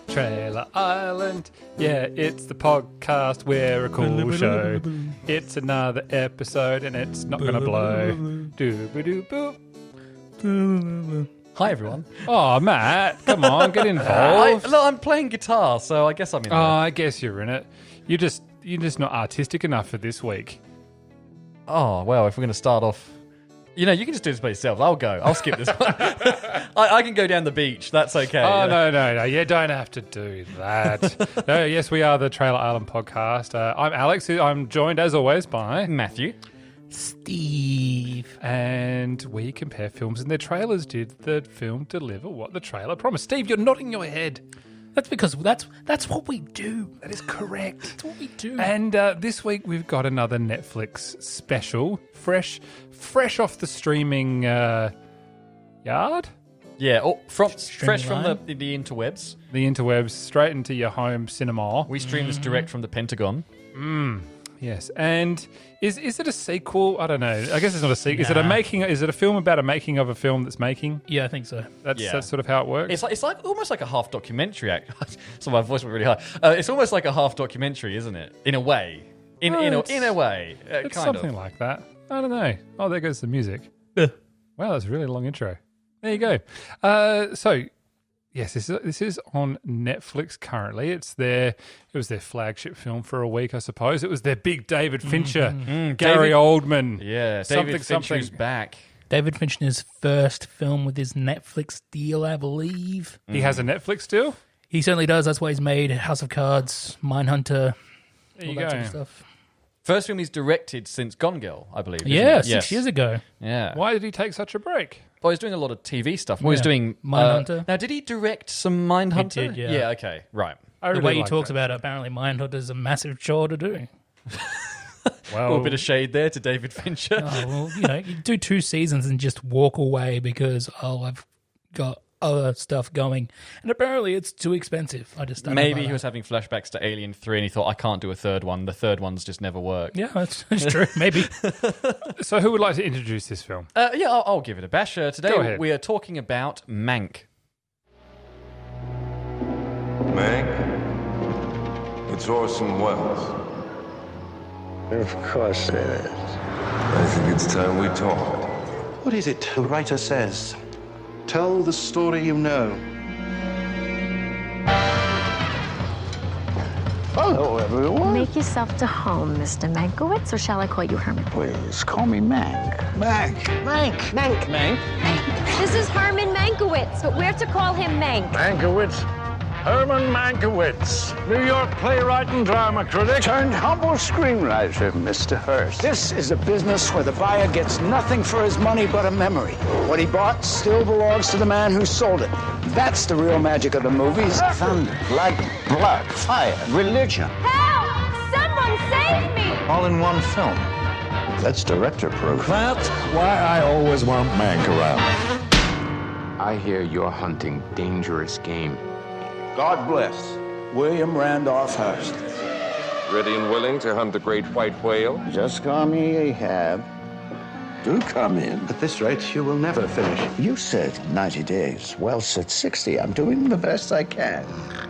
Trailer Island. Yeah, it's the podcast. We're a cool show. It's another episode and it's not going to blow. Doo-ba-doo-boop. Hi, everyone. Oh, Matt, come on, get involved. I'm playing guitar, so I guess I'm in there. I guess you're in it. You're just not artistic enough for this week. Oh, well, if we're going to start off... You know, you can just do this by yourself. I'll go. I'll skip this one. I can go down the beach. That's okay. Oh, no. You don't have to do that. No, yes, we are the Trailer Island podcast. I'm Alex. I'm joined, as always, by... Matthew. Steve. And we compare films and their trailers. Did the film deliver what the trailer promised? Steve, you're nodding your head. That's because that's what we do. That is correct. That's what we do. And this week we've got another Netflix special, fresh off the streaming yard. Yeah, fresh from line. the interwebs. The interwebs, straight into your home cinema. We stream this direct from the Pentagon. Yes, and is it a sequel? I don't know. I guess it's not a sequel. Nah. Is it a film about a making of a film that's making? Yeah, I think so. That's sort of how it works. It's like almost like a half documentary. So my voice went really high. It's almost like a half documentary, isn't it? In a way. In a way. It's kind something of. like that. I don't know. Oh, there goes the music. Yeah. Wow, that's a really long intro. There you go. So, yes, this is on Netflix currently. It was their flagship film for a week, I suppose. It was their big David Fincher, Gary Oldman. Yeah, David Fincher's back. David Fincher's first film with his Netflix deal, I believe. He has a Netflix deal? He certainly does. That's why he's made House of Cards, Mindhunter, There all you that go. sort of stuff. First film he's directed since Gone Girl, I believe. isn't Yeah, it? 6 years ago. Yeah. Why did he take such a break? Well, he's doing a lot of TV stuff. Well, he's Yeah. doing... Mindhunter. Now, did he direct some Mindhunter? He did, yeah. Yeah, okay. Right. I The really way he like talks that. about it, apparently Mindhunter is a massive chore to do. A Well, little bit of shade there to David Fincher. Oh, well, you do 2 seasons and just walk away because, I've got other stuff going. And apparently it's too expensive. I just don't know Maybe about he was that. having flashbacks to Alien 3 and he thought, I can't do a third one. The third one's just never worked. Yeah, that's true. Maybe. so who would like to introduce this film? I'll give it a bash. Go Today ahead. we are talking about Mank. Mank, it's Orson Welles. Of course it is. I think it's time we talked. What is it the writer says? Tell the story you know. Hello, everyone. Make yourself to home, Mr. Mankiewicz, or shall I call you Herman? Please call me Mank. This is Herman Mankiewicz, but we're to call him Mank. Mankiewicz. Herman Mankiewicz, New York playwright and drama critic, turned humble screenwriter, Mr. Hearst. This is a business where the buyer gets nothing for his money but a memory. What he bought still belongs to the man who sold it. That's the real magic of the movies. Thunder, lightning, blood, fire, religion. Help! Someone save me! All in one film. That's director proof. That's why I always want Mank around. I hear you're hunting dangerous game. God bless William Randolph Hearst. Ready and willing to hunt the great white whale? Just call me Ahab. Do come in. At this rate, you will never finish. You said 90 days. Well, said 60. I'm doing the best I can.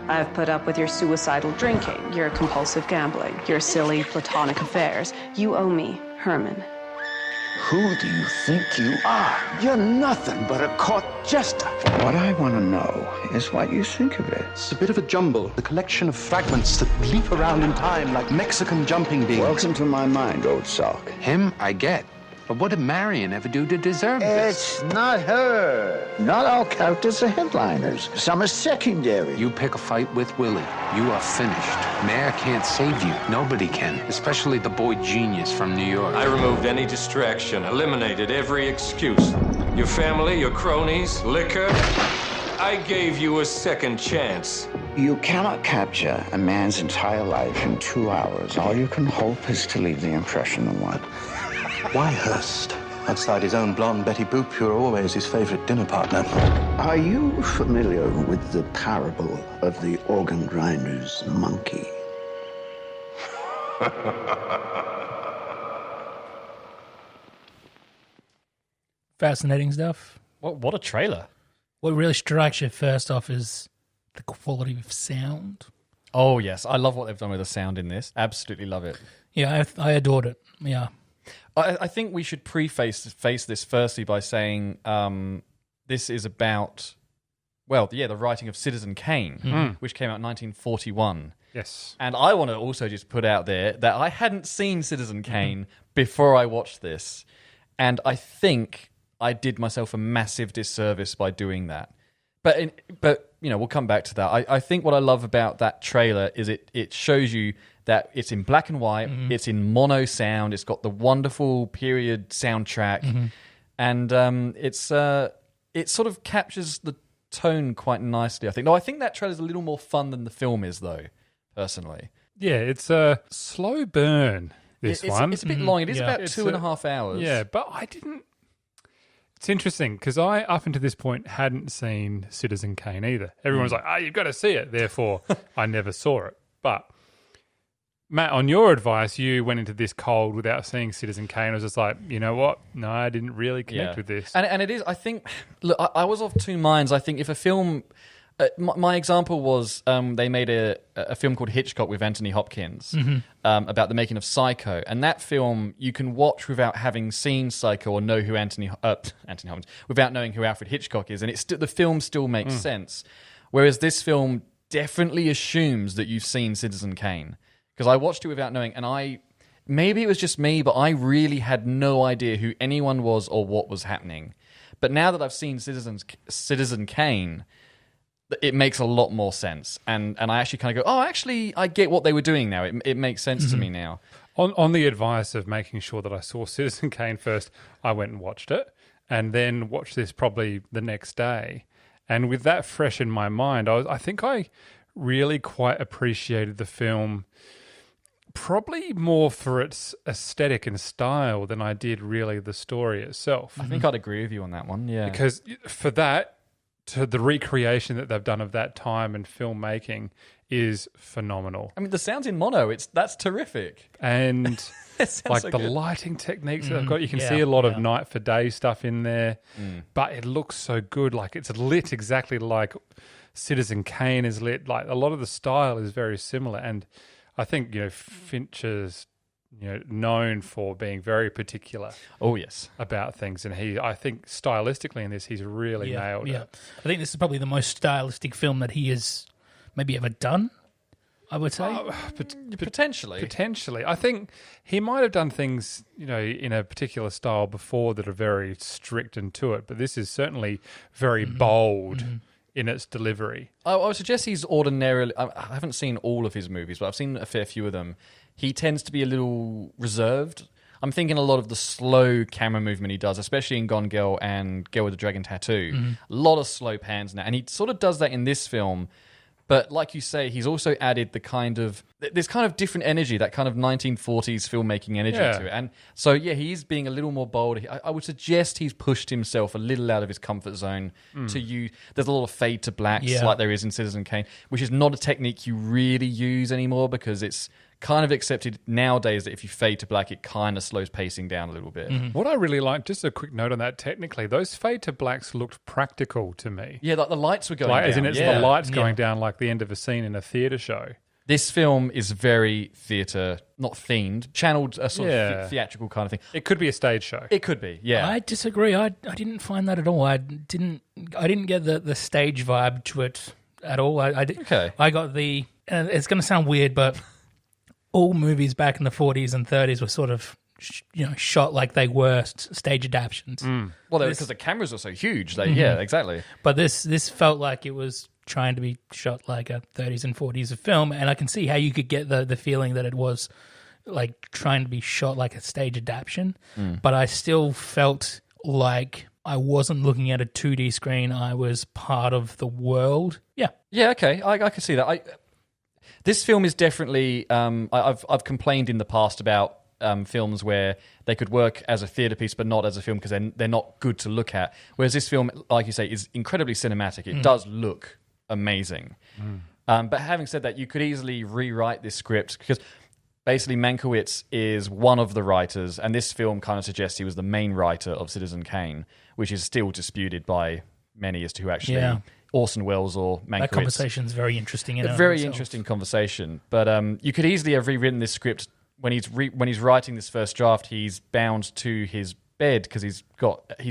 I've put up with your suicidal drinking, your compulsive gambling, your silly platonic affairs. You owe me, Herman. Who do you think you are? You're nothing but a court jester. What I want to know is what you think of it. It's a bit of a jumble, a collection of fragments that leap around in time like Mexican jumping beans. Welcome to my mind, old sock. Him, I get. But what did Marion ever do to deserve this? It's not her. Not all characters are headliners. Some are secondary. You pick a fight with Willie, you are finished. Mayor can't save you. Nobody can, especially the boy genius from New York. I removed any distraction, eliminated every excuse. Your family, your cronies, liquor. I gave you a second chance. You cannot capture a man's entire life in 2 hours. All you can hope is to leave the impression of one. Why Hearst? Outside his own blonde Betty Boop, you're always his favorite dinner partner. Are you familiar with the parable of the organ grinder's monkey? Fascinating stuff. What a trailer. What really strikes you first off is the quality of sound. Oh, yes. I love what they've done with the sound in this. Absolutely love it. Yeah, I adored it. Yeah. I think we should face this firstly by saying this is about, the writing of Citizen Kane, which came out in 1941. Yes. And I want to also just put out there that I hadn't seen Citizen Kane before I watched this. And I think I did myself a massive disservice by doing that. But we'll come back to that. I think what I love about that trailer is it shows you that it's in black and white, it's in mono sound, it's got the wonderful period soundtrack, and it sort of captures the tone quite nicely, I think. No, I think that trailer's a little more fun than the film is, though, personally. Yeah, it's a slow burn, this one. It's a bit long. It is about 2.5 hours. Yeah, but I didn't... It's interesting, because I, up until this point, hadn't seen Citizen Kane either. Everyone's like, you've got to see it. Therefore, I never saw it. But, Matt, on your advice, you went into this cold without seeing Citizen Kane. I was just like, you know what? No, I didn't really connect with this. And it is, I think... Look, I was of two minds. I think if a film... my example was they made a film called Hitchcock with Anthony Hopkins about the making of Psycho, and that film you can watch without having seen Psycho or know who Anthony Hopkins, without knowing who Alfred Hitchcock is, and the film still makes sense. Whereas this film definitely assumes that you've seen Citizen Kane, because I watched it without knowing, and maybe it was just me, but I really had no idea who anyone was or what was happening. But now that I've seen Citizen Kane, it makes a lot more sense. And I actually kind of go, actually, I get what they were doing now. It makes sense to me now. On the advice of making sure that I saw Citizen Kane first, I went and watched it, and then watched this probably the next day. And with that fresh in my mind, I think I really quite appreciated the film, probably more for its aesthetic and style than I did really the story itself. I think I'd agree with you on that one, yeah. Because for that, to the recreation that they've done of that time and filmmaking is phenomenal. I mean, the sounds in mono, that's terrific. And like so the good. lighting techniques that they've got, you can see a lot of night for day stuff in there, but it looks so good. Like it's lit exactly like Citizen Kane is lit. Like a lot of the style is very similar. And I think, Fincher's known for being very particular. Oh, yes. About things. And I think stylistically in this, he's really nailed it. I think this is probably the most stylistic film that he has maybe ever done, I would say. Potentially. Potentially. I think he might have done things, in a particular style before that are very strict and to it, but this is certainly very bold in its delivery. I would suggest he's ordinarily... I haven't seen all of his movies, but I've seen a fair few of them. He tends to be a little reserved. I'm thinking a lot of the slow camera movement he does, especially in Gone Girl and Girl with the Dragon Tattoo. A lot of slow pans now. And he sort of does that in this film. But like you say, he's also added this kind of different energy, that kind of 1940s filmmaking energy to it. And so, he's being a little more bold. I would suggest he's pushed himself a little out of his comfort zone to use. There's a lot of fade to blacks like there is in Citizen Kane, which is not a technique you really use anymore because it's kind of accepted nowadays that if you fade to black, it kind of slows pacing down a little bit. What I really like, just a quick note on that, technically, those fade to blacks looked practical to me. Yeah, like the lights were going down. As in it's the lights going down like the end of a scene in a theatre show. This film is very theatre, not themed, channeled a sort of theatrical kind of thing. It could be a stage show. It could be, yeah. I disagree. I didn't find that at all. I didn't get the stage vibe to it at all. I got the... And it's going to sound weird, but... all movies back in the 40s and 30s were sort of, shot like they were stage adaptations. Well, because the cameras were so huge. Yeah, exactly. But this felt like it was trying to be shot like a 30s and 40s of film, and I can see how you could get the feeling that it was like trying to be shot like a stage adaptation. But I still felt like I wasn't looking at a 2D screen. I was part of the world. Yeah. Yeah, okay. I can see that. This film is definitely... I've complained in the past about films where they could work as a theatre piece but not as a film because they're not good to look at. Whereas this film, like you say, is incredibly cinematic. It does look amazing. But having said that, you could easily rewrite this script because basically Mankiewicz is one of the writers, and this film kind of suggests he was the main writer of Citizen Kane, which is still disputed by many as to who actually Orson Welles or Mankiewicz. That conversation's very interesting. A very interesting conversation. But you could easily have rewritten this script when he's writing this first draft. He's bound to his bed because he's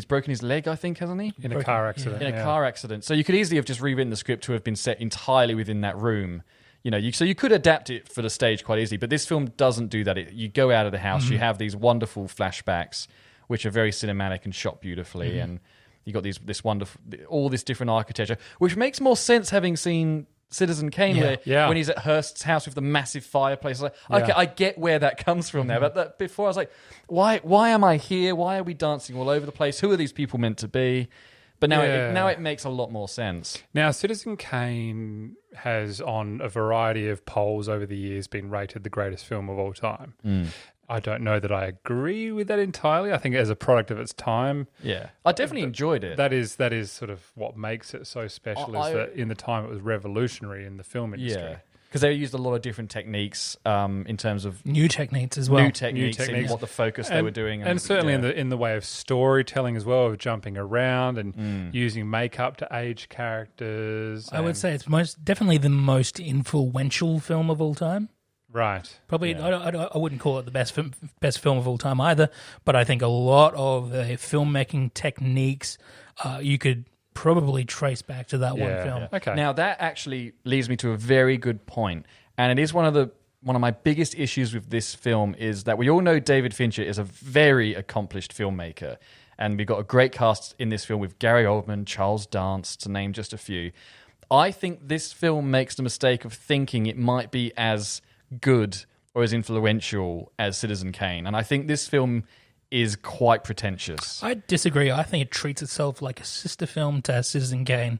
broken his leg, I think, hasn't he? In a car accident. In a car accident. So you could easily have just rewritten the script to have been set entirely within that room. So you could adapt it for the stage quite easily. But this film doesn't do that. You go out of the house, you have these wonderful flashbacks, which are very cinematic and shot beautifully, and you got this wonderful, all this different architecture, which makes more sense having seen Citizen Kane, when he's at Hearst's house with the massive fireplace. Like, okay, I get where that comes from now. But before I was like, why am I here? Why are we dancing all over the place? Who are these people meant to be? But now, it makes a lot more sense. Now, Citizen Kane has, on a variety of polls over the years, been rated the greatest film of all time. I don't know that I agree with that entirely. I think as a product of its time, I definitely enjoyed it. That is sort of what makes it so special. Is that in the time it was revolutionary in the film industry. Yeah, because they used a lot of different techniques in terms of new techniques as well. New techniques and what the focus they were doing, and certainly in the way of storytelling as well, of jumping around and using makeup to age characters. I would say it's definitely the most influential film of all time. Right. Probably, I wouldn't call it the best film of all time either, but I think a lot of the filmmaking techniques you could probably trace back to that one film. Yeah. Okay. Now, that actually leads me to a very good point, and it is one of my biggest issues with this film is that we all know David Fincher is a very accomplished filmmaker, and we've got a great cast in this film with Gary Oldman, Charles Dance, to name just a few. I think this film makes the mistake of thinking it might be as good or as influential as Citizen Kane, and I think this film is quite pretentious. I disagree. I think it treats itself like a sister film to Citizen Kane.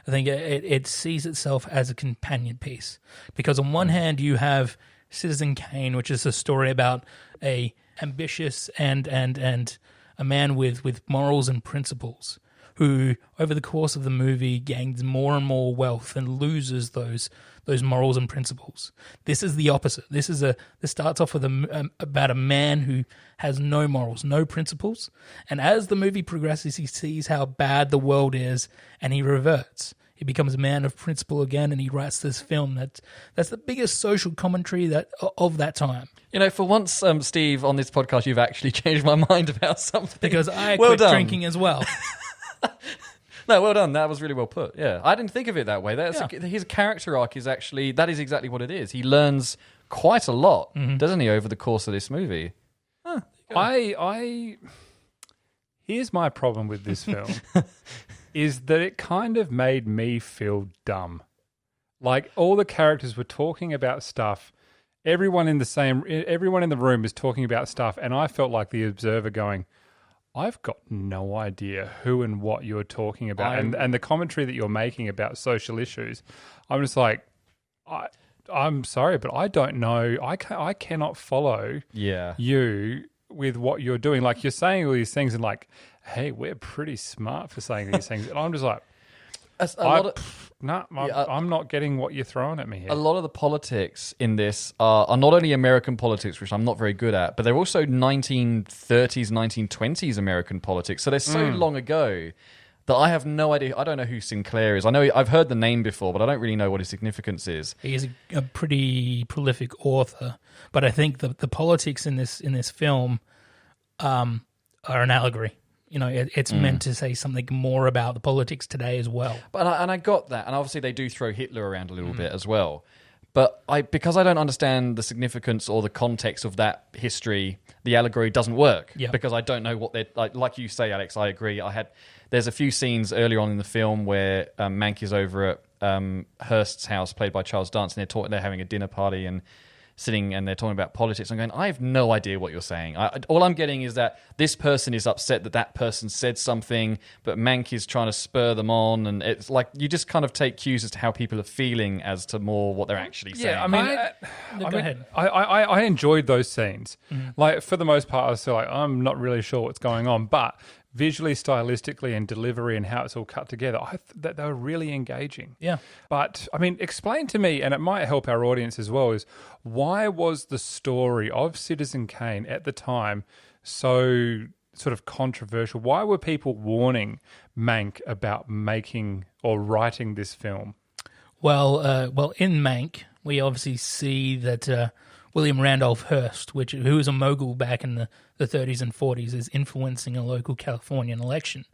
I think it sees itself as a companion piece, because on one hand you have Citizen Kane, which is a story about a ambitious and a man with morals and principles who, over the course of the movie, gains more and more wealth and loses those morals and principles. This is the opposite. This starts off with about a man who has no morals, no principles, and as the movie progresses, he sees how bad the world is, and he reverts. He becomes a man of principle again, and he writes this film that's the biggest social commentary of that time. For once, Steve, on this podcast, you've actually changed my mind about something. Because I quit drinking as well. No, well done. That was really well put. Yeah, I didn't think of it that way. His character arc is that is exactly what it is. He learns quite a lot, doesn't he, over the course of this movie? Here's my problem with this film, is that it kind of made me feel dumb. Like, all the characters were talking about stuff. Everyone in the room is talking about stuff, and I felt like the observer going, I've got no idea who and what you're talking about, and the commentary that you're making about social issues. I'm just like, I'm sorry, but I don't know. I cannot follow you with what you're doing. Like, you're saying all these things and like, hey, we're pretty smart for saying these things. And I'm just like, I'm not getting what you're throwing at me here. A lot of the politics in this are not only American politics, which I'm not very good at, but they're also 1930s, 1920s American politics. So they're so long ago that I have no idea. I don't know who Sinclair is. I know I've heard the name before, but I don't really know what his significance is. He's a pretty prolific author, but I think the politics in this film are an allegory. It's meant to say something more about the politics today as well. But I got that, and obviously they do throw Hitler around a little bit as well. But because I don't understand the significance or the context of that history, the allegory doesn't work. Yeah. Because I don't know what they're like you say, Alex. I agree. There's a few scenes earlier on in the film where Mank is over at Hearst's house, played by Charles Dance, and they're having a dinner party and sitting and they're talking about politics. I'm going, I have no idea what you're saying. All I'm getting is that this person is upset that person said something, but Mank is trying to spur them on, and it's like you just kind of take cues as to how people are feeling as to more what they're actually saying. Yeah, go ahead. I enjoyed those scenes. Like, for the most part, I was still like, I'm not really sure what's going on, but visually, stylistically, and delivery and how it's all cut together, that they were really engaging. Yeah. But, explain to me, and it might help our audience as well, is why was the story of Citizen Kane at the time so sort of controversial? Why were people warning Mank about making or writing this film? Well, in Mank, we obviously see that William Randolph Hearst, who was a mogul back in the 30s and 40s, is influencing a local Californian election.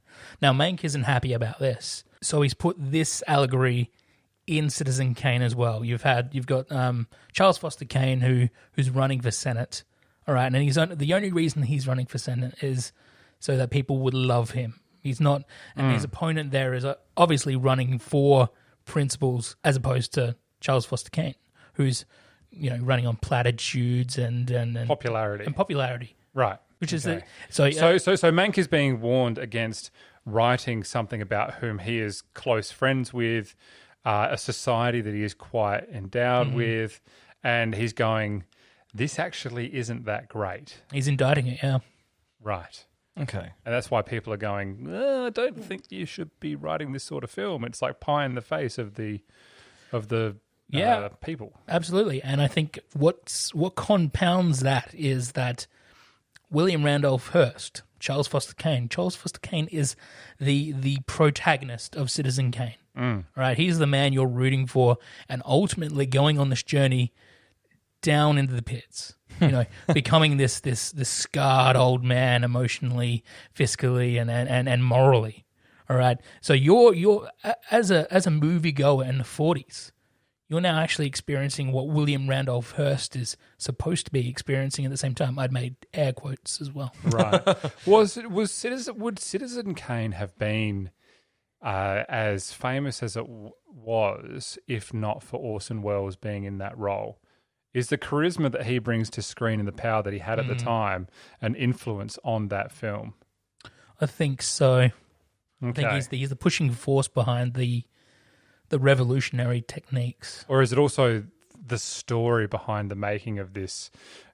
Now, Mank isn't happy about this, so he's put this allegory in Citizen Kane as well. You've got Charles Foster Kane who's running for Senate, all right, and the only reason he's running for Senate is so that people would love him. He's not, and his opponent there is obviously running for principles as opposed to Charles Foster Kane, who's running on platitudes and popularity, right? Which is so Mank is being warned against writing something about whom he is close friends with, a society that he is quite endowed with, and he's going, this actually isn't that great. He's indicting it, yeah. Right. Okay. And that's why people are going, I don't think you should be writing this sort of film. It's like pie in the face of the people. Absolutely. And I think what compounds that is that William Randolph Hearst, Charles Foster Kane is the protagonist of Citizen Kane. Right? He's the man you're rooting for and ultimately going on this journey down into the pits. Becoming this scarred old man emotionally, fiscally, and morally. All right. So you're as a moviegoer in the 40s, you're now actually experiencing what William Randolph Hearst is supposed to be experiencing at the same time. I'd made air quotes as well. Right. Would Citizen Kane have been as famous as it was if not for Orson Welles being in that role? Is the charisma that he brings to screen and the power that he had at the time an influence on that film? I think so. Okay. I think he's the pushing force behind the revolutionary techniques. Or is it also the story behind the making of this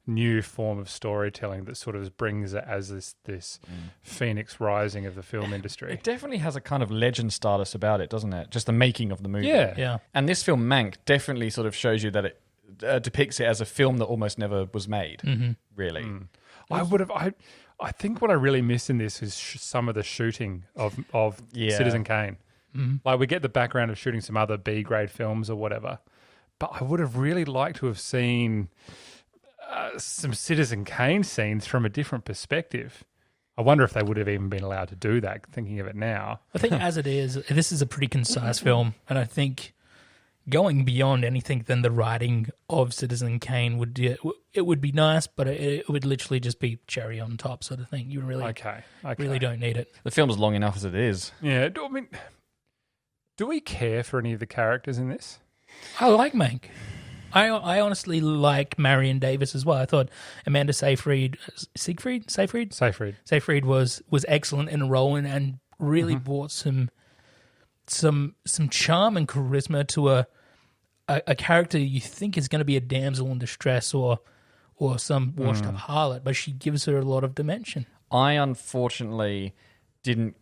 new form of storytelling that sort of brings it as this phoenix rising of the film industry? It definitely has a kind of legend status about it, doesn't it? Just the making of the movie. Yeah. And this film, Mank, definitely sort of shows you that it depicts it as a film that almost never was made, really. I think what I really miss in this is some of the shooting of Citizen Kane. Like, we get the background of shooting some other B-grade films or whatever, but I would have really liked to have seen some Citizen Kane scenes from a different perspective. I wonder if they would have even been allowed to do that, thinking of it now. I think as it is, this is a pretty concise film, and I think going beyond anything than the writing of Citizen Kane would be nice, but it would literally just be cherry on top sort of thing. You really don't need it. The film's long enough as it is. Yeah, do we care for any of the characters in this? I like Mank. I honestly like Marion Davis as well. I thought Amanda Seyfried was excellent in a role and really brought some charm and charisma to a character you think is going to be a damsel in distress or some washed up harlot, but she gives her a lot of dimension. I unfortunately didn't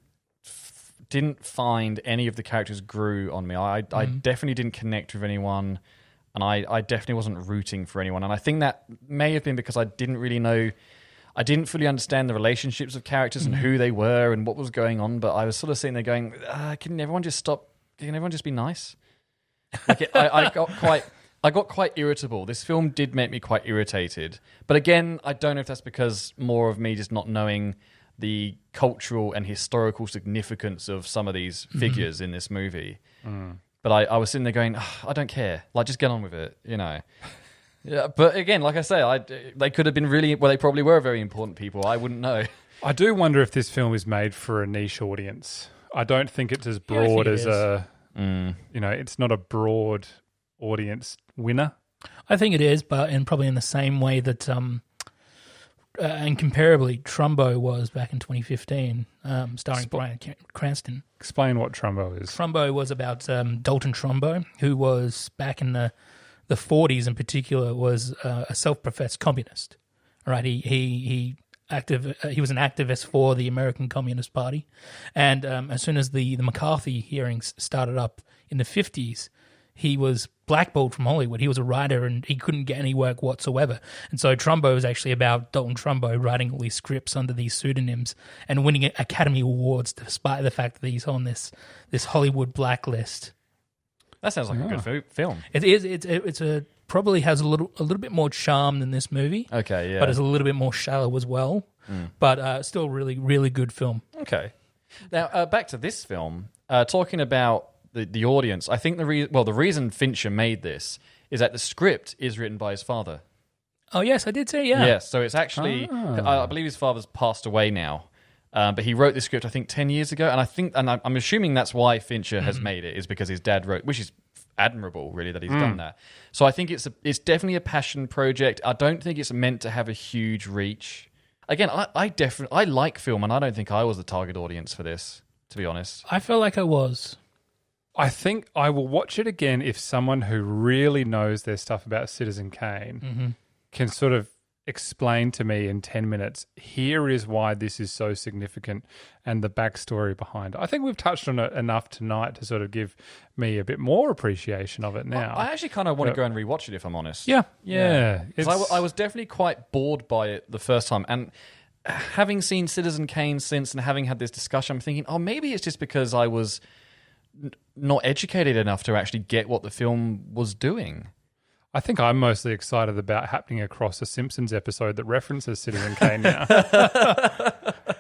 find any of the characters grew on me. I definitely didn't connect with anyone, and I definitely wasn't rooting for anyone. And I think that may have been because I didn't fully understand the relationships of characters and who they were and what was going on. But I was sort of sitting there going, can everyone just stop? Can everyone just be nice? Like I got quite irritable. This film did make me quite irritated. But again, I don't know if that's because more of me just not knowing the cultural and historical significance of some of these figures in this movie. But I was sitting there going, I don't care. Like, just get on with it, Yeah, but again, like I say, they could have been they probably were very important people. I wouldn't know. I do wonder if this film is made for a niche audience. I don't think it's as broad as it's not a broad audience winner. I think it is, but probably in the same way that and comparably, Trumbo was back in 2015, starring Bryan Cranston. Explain what Trumbo is. Trumbo was about Dalton Trumbo, who was back in the 40s in particular, was a self-professed communist. All right, he was an activist for the American Communist Party, and as soon as the McCarthy hearings started up in the 50s, he was blackballed from Hollywood. He was a writer and he couldn't get any work whatsoever. And so Trumbo is actually about Dalton Trumbo writing all these scripts under these pseudonyms and winning Academy Awards despite the fact that he's on this Hollywood blacklist. That sounds like a good film. It is. It's a probably has a little bit more charm than this movie. Okay, yeah. But it's a little bit more shallow as well. But still really, really good film. Okay. Now, back to this film, talking about the audience, I think the reason Fincher made this is that the script is written by his father. Oh, yes, I did say, yeah. Yes, so it's actually, I believe his father's passed away now, but he wrote this script, I think, 10 years ago, and I'm assuming that's why Fincher has made it, is because his dad wrote, which is admirable, really, that he's done that. So I think it's definitely a passion project. I don't think it's meant to have a huge reach. Again, I like film, and I don't think I was the target audience for this, to be honest. I felt like I was. I think I will watch it again if someone who really knows their stuff about Citizen Kane can sort of explain to me in 10 minutes, here is why this is so significant and the backstory behind it. I think we've touched on it enough tonight to sort of give me a bit more appreciation of it now. I actually kind of want to go and rewatch it, if I'm honest. Yeah. 'Cause I was definitely quite bored by it the first time. And having seen Citizen Kane since and having had this discussion, I'm thinking, maybe it's just because I was not educated enough to actually get what the film was doing. I think I'm mostly excited about happening across a Simpsons episode that references Citizen Kane now. And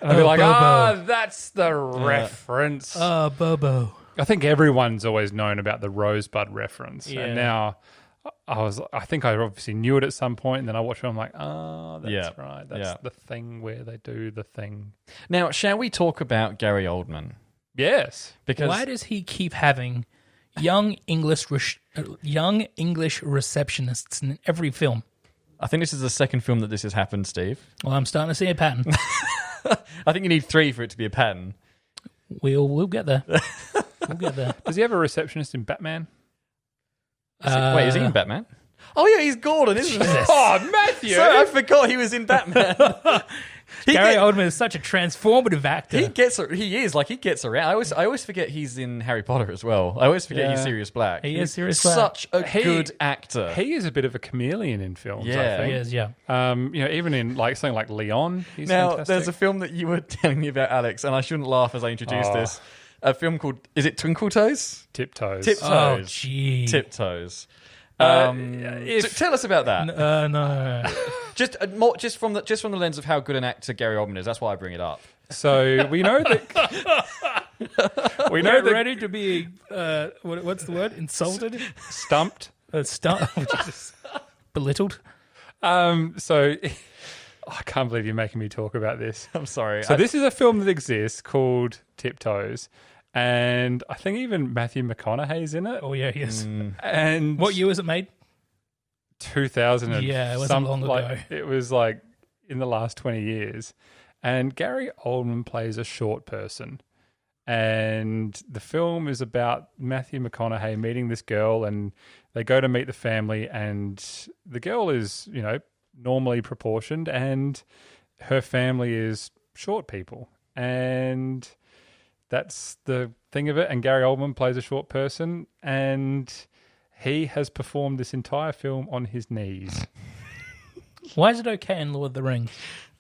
I'll be like, Bobo. That's the reference. Bobo. I think everyone's always known about the Rosebud reference. Yeah. And now I think I obviously knew it at some point, and then I watched it, I'm like, that's right. That's the thing where they do the thing. Now, shall we talk about Gary Oldman? Yes. Because why does he keep having young English receptionists in every film? I think this is the second film that this has happened, Steve. Well, I'm starting to see a pattern. I think you need 3 for it to be a pattern. We'll get there. We'll get there. Does he have a receptionist in Batman? Wait, is he in Batman? Oh yeah, he's Gordon, isn't he? Oh, Matthew! Sorry, I forgot he was in Batman. Gary Oldman is such a transformative actor. He gets around. I always forget he's in Harry Potter as well. I always forget he's Sirius Black. He is Sirius Black. Such a good actor. He is a bit of a chameleon in films, I Yeah. think. He is, yeah. Even in something like Leon, he's Now, fantastic. there's a film that you were telling me about, Alex, and I shouldn't laugh as I introduce this. A film called, is it Twinkle Toes? Tiptoes. Oh, gee. Tiptoes. Tell us about that. No. Just from the lens of how good an actor Gary Oldman is. That's why I bring it up. So we know that Get ready to be, what's the word? Insulted? stumped. Jesus. Belittled? So I can't believe you're making me talk about this. I'm sorry. So this is a film that exists called Tiptoes, and I think even Matthew McConaughey's in it. Oh, yeah, yes. And What year was it made? 2000. And Yeah, it wasn't long ago. It was like in the last 20 years. And Gary Oldman plays a short person. And the film is about Matthew McConaughey meeting this girl, and they go to meet the family, and the girl is, normally proportioned, and her family is short people. And that's the thing of it. And Gary Oldman plays a short person, and he has performed this entire film on his knees. Why is it okay in Lord of the Rings?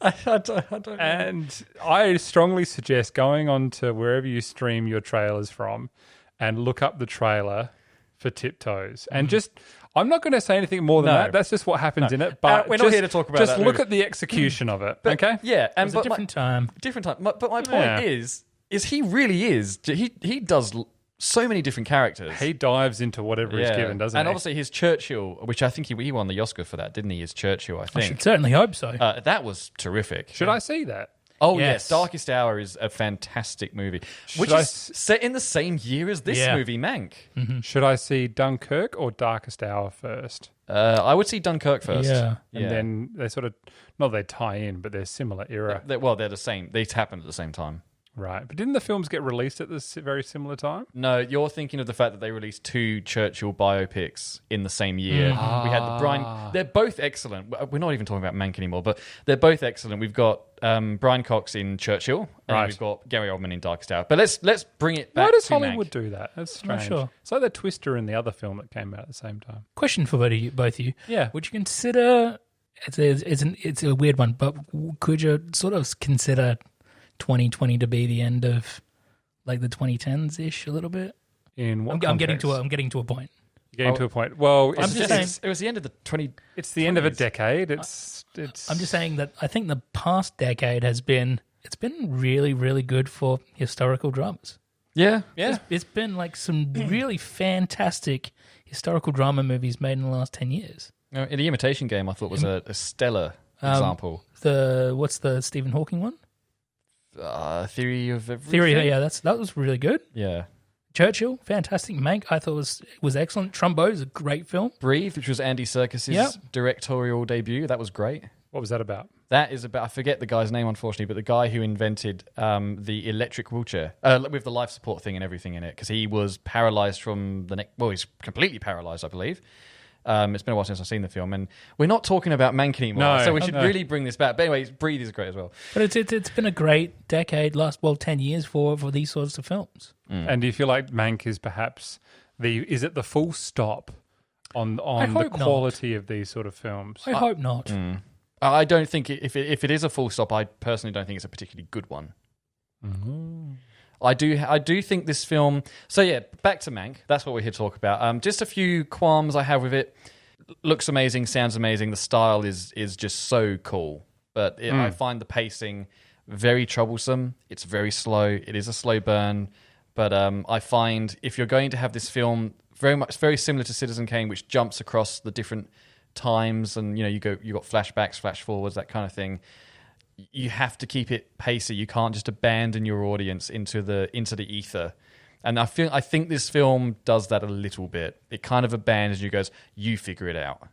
I don't know. And I strongly suggest going on to wherever you stream your trailers from and look up the trailer for Tiptoes. And I'm not going to say anything more than that. That's just what happens in it. But we're not here to talk about that Just look movie. at the execution of it, okay? Yeah, and It was a different time. Different time. But my point is he really is. He does so many different characters. He dives into whatever he's given, doesn't he? And obviously his Churchill, which I think he won the Oscar for that, didn't he? His Churchill, I I think. should certainly hope so. That was terrific. Should I see that? Oh, Yes. yes. Darkest Hour is a fantastic movie, which I is set in the same year as this movie, Mank. Should I see Dunkirk or Darkest Hour first? I would see Dunkirk first. Yeah. And then they sort of, not they tie in, but they're similar era. They're the same. They happened at the same time. Right. But didn't the films get released at this very similar time? No, you're thinking of the fact that they released 2 Churchill biopics in the same year. We had the Brian... They're both excellent. We're not even talking about Mank anymore, but they're both excellent. We've got Brian Cox in Churchill, and we've got Gary Oldman in Darkest Hour. But let's bring it back to Why does Mank. Hollywood do that? That's strange. I'm not sure. It's like the Twister in the other film that came out at the same time. Question for both of you. Yeah. Would you consider... It's a weird one, but could you sort of consider 2020 to be the end of like the 2010s-ish a little bit? In what I'm getting to context? a point. You're getting to a point. Well, I'm just saying, It was the end of the 20... it's the end of a decade. It's. I'm just saying that I think the past decade has been really, really good for historical dramas. Yeah. It's been like some really fantastic historical drama movies made in the last 10 years. The Imitation Game, I thought, was a stellar example. What's the Stephen Hawking one? Theory of Everything. Yeah, that was really good. Yeah. Churchill, fantastic. Mank, I thought was excellent. Trumbo is a great film. Breathe, which was Andy Serkis's directorial debut. That was great. What was that about? That is about, I forget the guy's name, unfortunately, but the guy who invented the electric wheelchair with the life support thing and everything in it, because he was paralyzed from the neck. Well, he's completely paralyzed, I believe. It's been a while since I've seen the film, and we're not talking about Mank anymore, so we should really bring this back. But anyway, Breathe is great as well. But it's been a great decade, 10 years for these sorts of films. And do you feel like Mank is perhaps is it the full stop on the quality of these sort of films? I hope not. I don't think if it is a full stop, I personally don't think it's a particularly good one. Mm-hmm. I do think this film... So yeah, back to Mank. That's what we're here to talk about. Just a few qualms I have with it. Looks amazing, sounds amazing. The style is just so cool. But I find the pacing very troublesome. It's very slow. It is a slow burn. But I find if you're going to have this film very similar to Citizen Kane, which jumps across the different times and you got flashbacks, flash forwards, that kind of thing. You have to keep it pacey. You can't just abandon your audience into the ether. And I think this film does that a little bit. It kind of abandons you, goes, you figure it out.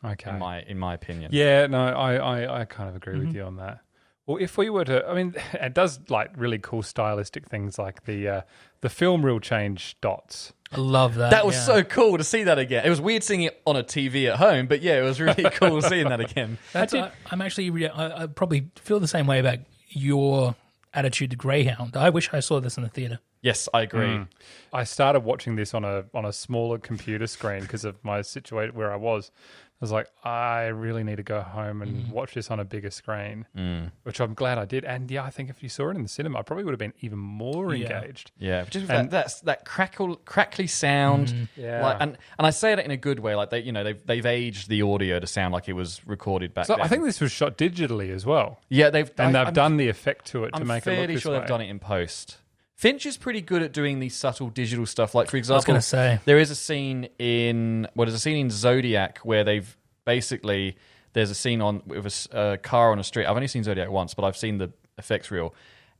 Okay. In my opinion. Yeah, no, I kind of agree with you on that. Well, if we were to, I mean, it does like really cool stylistic things like the film reel change dots. I love that. That was so cool to see that again. It was weird seeing it on a TV at home, but yeah, it was really cool seeing that again. I probably feel the same way about your attitude to Greyhound. I wish I saw this in the theater. Yes, I agree. I started watching this on a smaller computer screen because of my situation where I was. I was like, I really need to go home and watch this on a bigger screen, which I'm glad I did. And yeah, I think if you saw it in the cinema, I probably would have been even more engaged. Yeah, just that crackly sound. Yeah, and I say that in a good way. Like they've aged the audio to sound like it was recorded back then. I think this was shot digitally as well. Yeah, they've done the effect to it to make it look this way. I'm fairly sure they've done it in post. Finch is pretty good at doing these subtle digital stuff. Like, for example, I was going to say, there is a scene in Zodiac where there's a scene with a car on a street. I've only seen Zodiac once, but I've seen the effects reel.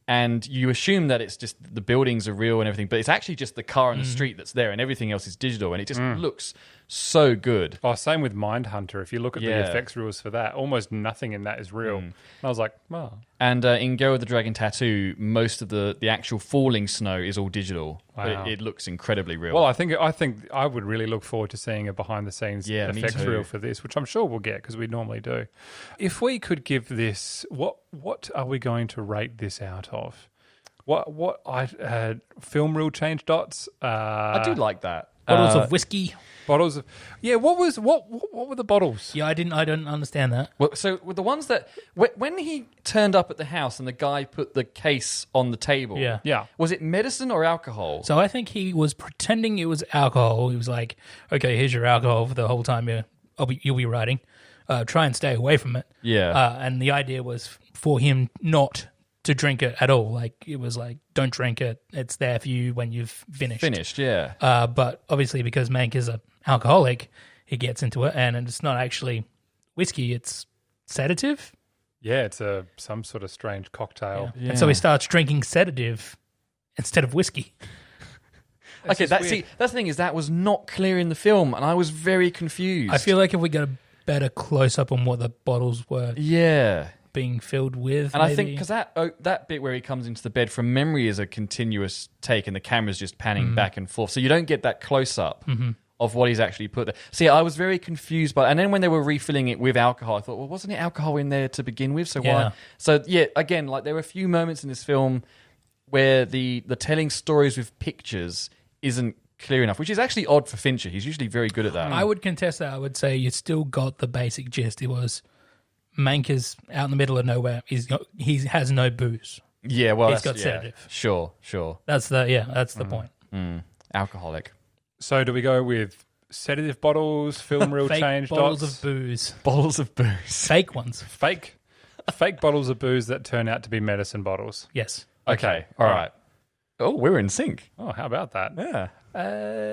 And you assume that it's just the buildings are real and everything, but it's actually just the car on the street that's there and everything else is digital, and it just looks so good. Oh, same with Mindhunter. If you look at the effects rules for that, almost nothing in that is real. And I was like, wow. And in Girl with the Dragon Tattoo, most of the actual falling snow is all digital. Wow. It looks incredibly real. Well, I think I would really look forward to seeing a behind-the-scenes effects reel for this, which I'm sure we'll get because we normally do. If we could give this, what are we going to rate this out of? What film reel change dots? I do like that. Bottles of whiskey. Bottles of What were the bottles? Yeah, I didn't understand that. Well, so with the ones that when he turned up at the house and the guy put the case on the table, was it medicine or alcohol? So I think he was pretending it was alcohol. He was like, "Okay, here's your alcohol for the whole time you'll be writing. Try and stay away from it." Yeah. And the idea was for him not to drink it at all. Like, it was like, don't drink it. It's there for you when you've finished. Yeah. But obviously, because Mank is an alcoholic, he gets into it, and it's not actually whiskey, it's sedative. Yeah, it's some sort of strange cocktail. Yeah. And so he starts drinking sedative instead of whiskey. Okay, that's the thing, is that was not clear in the film, and I was very confused. I feel like if we got a better close-up on what the bottles were... Yeah. being filled with. And maybe. I think because that bit where he comes into the bed from memory is a continuous take, and the camera's just panning back and forth, so you don't get that close up of what he's actually put there. See, I was very confused by, and then when they were refilling it with alcohol, I thought, well, wasn't it alcohol in there to begin with? So why? So yeah, again, like there were a few moments in this film where the telling stories with pictures isn't clear enough, which is actually odd for Fincher. He's usually very good at that. I would contest that. I would say you still got the basic gist. It was Mank is out in the middle of nowhere. He has no booze. Yeah, well, he's got sedative. Sure. That's the point. Alcoholic. So do we go with sedative bottles, film reel Fake change bottles dots? of booze. Bottles of booze. Fake ones. Fake bottles of booze that turn out to be medicine bottles. Yes. Okay. All right. Oh, we're in sync. Oh, how about that? Yeah.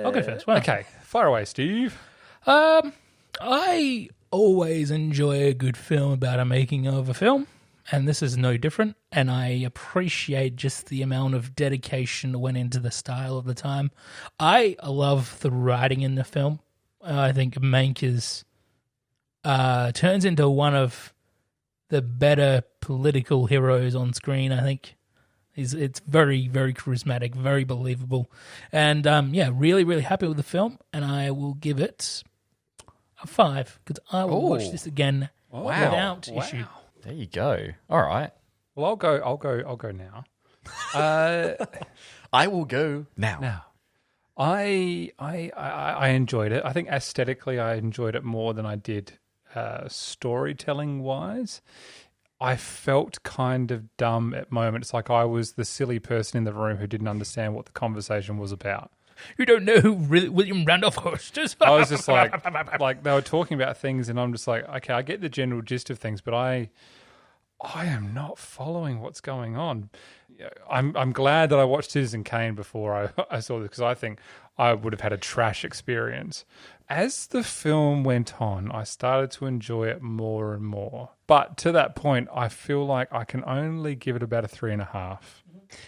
I'll go first. Wow. Okay, fire away, Steve. I always enjoy a good film about a making of a film, and this is no different. And I appreciate just the amount of dedication that went into the style of the time. I love the writing in the film. I think Mank turns into one of the better political heroes on screen. I think it's very, very charismatic, very believable, and really, really happy with the film. And I will give it a 5 because I will watch this again without issue. There you go. All right. Well, I'll go now. I will go now. Now, I enjoyed it. I think aesthetically, I enjoyed it more than I did storytelling wise. I felt kind of dumb at moments, like I was the silly person in the room who didn't understand what the conversation was about. You don't know who William Randolph Hearst is? I was just like they were talking about things, and I'm just like, okay, I get the general gist of things, but I am not following what's going on. I'm glad that I watched Citizen Kane before I saw this, because I think I would have had a trash experience. As the film went on, I started to enjoy it more and more. But to that point, I feel like I can only give it about a 3.5.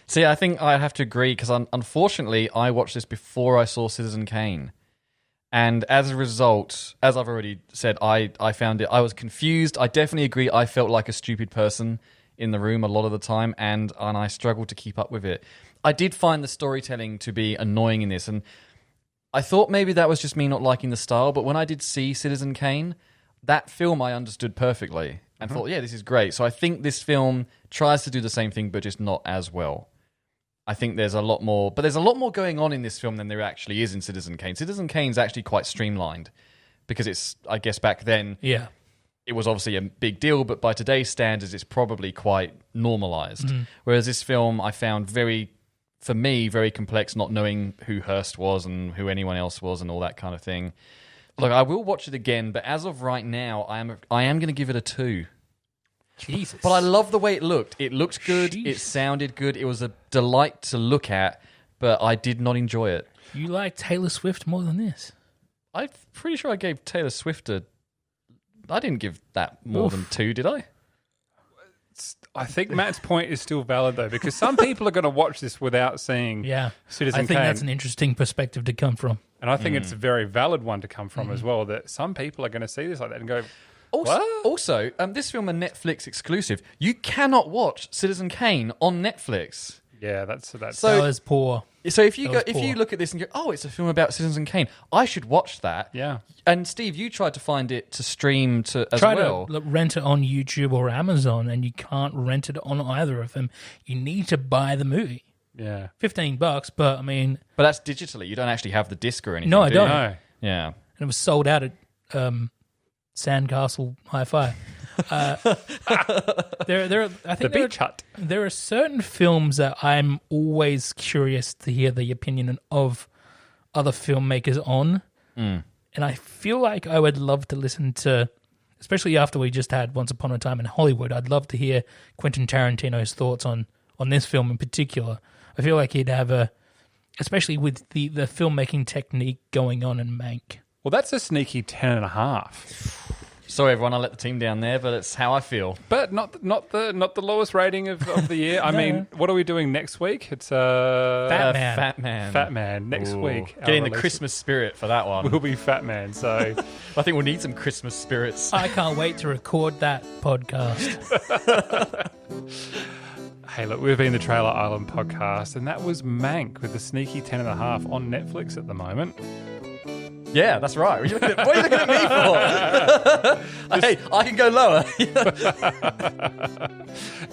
See, I think I have to agree, because unfortunately, I watched this before I saw Citizen Kane. And as a result, as I've already said, I found it, I was confused. I definitely agree. I felt like a stupid person in the room a lot of the time, and I struggled to keep up with it. I did find the storytelling to be annoying in this, and I thought maybe that was just me not liking the style, but when I did see Citizen Kane, that film I understood perfectly and thought, yeah, this is great. So I think this film tries to do the same thing, but just not as well. I think there's a lot more, but there's a lot more going on in this film than there actually is in Citizen Kane. Citizen Kane's actually quite streamlined, because it's, I guess back then, it was obviously a big deal, but by today's standards, it's probably quite normalized. Whereas this film I found very complex, not knowing who Hearst was and who anyone else was and all that kind of thing. Look, I will watch it again, but as of right now, I am going to give it a 2. Jesus. But I love the way it looked. It looked good. Jeez. It sounded good. It was a delight to look at, but I did not enjoy it. You like Taylor Swift more than this? I'm pretty sure I gave Taylor Swift I didn't give that more than 2, did I? I think Matt's point is still valid, though, because some people are going to watch this without seeing Citizen Kane. I think that's an interesting perspective to come from. And I think it's a very valid one to come from as well, that some people are going to see this like that and go, what? Also, this film a Netflix exclusive. You cannot watch Citizen Kane on Netflix. Yeah, that's that was poor. So if you look at this and go, oh, it's a film about Citizen Kane, I should watch that. Yeah. And Steve, you tried to find it to stream as well. Try to rent it on YouTube or Amazon, and you can't rent it on either of them. You need to buy the movie. Yeah. $15, but I mean... But that's digitally. You don't actually have the disc or anything, No, I do don't. you? No. Yeah. And it was sold out at Sandcastle Hi-Fi. I think The Beach Hut. There are certain films that I'm always curious to hear the opinion of other filmmakers on. And I feel like I would love to listen to, especially after we just had Once Upon a Time in Hollywood, I'd love to hear Quentin Tarantino's thoughts on this film in particular. I feel like he'd have especially with the filmmaking technique going on in Mank. Well, that's a sneaky 10.5. Sorry, everyone, I let the team down there, but it's how I feel. But not the lowest rating of the year. I mean, what are we doing next week? It's Fat Man. Fat Man next week. Getting the Christmas spirit for that one. We'll be Fat Man. So I think we'll need some Christmas spirits. I can't wait to record that podcast. Hey, look, we've been the Trailer Island podcast, and that was Mank with a sneaky 10.5 on Netflix at the moment. Yeah, that's right. What are you looking at me for? Hey, I can go lower.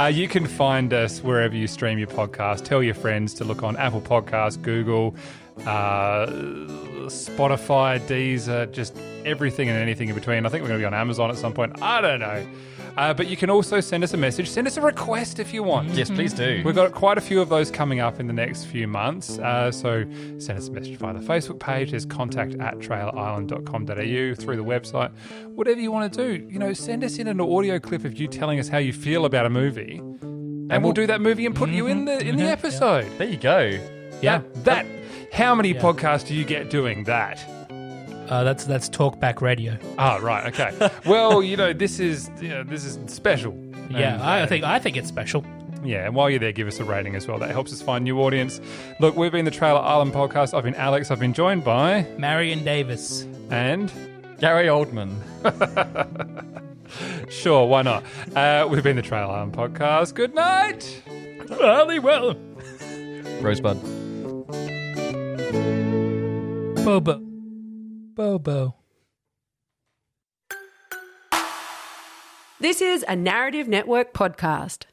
You can find us wherever you stream your podcast. Tell your friends to look on Apple Podcasts, Google, Spotify, Deezer, just everything and anything in between. I think we're going to be on Amazon at some point. I don't know. But you can also send us a message. Send us a request if you want. Yes, please do. We've got quite a few of those coming up in the next few months. So send us a message via the Facebook page. There's contact@trailerisland.com.au, through the website. Whatever you want to do. Send us in an audio clip of you telling us how you feel about a movie. And we'll do that movie and put you in the episode. Yeah. There you go. Yeah. How many podcasts do you get doing that? That's Talkback Radio. Oh, right, okay. Well, this is special. Yeah, And, I think it's special. Yeah, and while you're there, give us a rating as well. That helps us find new audience. Look, we've been the Trailer Island podcast. I've been Alex. I've been joined by Marion Davis and Gary Oldman. Sure, why not? We've been the Trailer Island podcast. Good night. Well. Rosebud. Bobo. This is a Narrative Network podcast.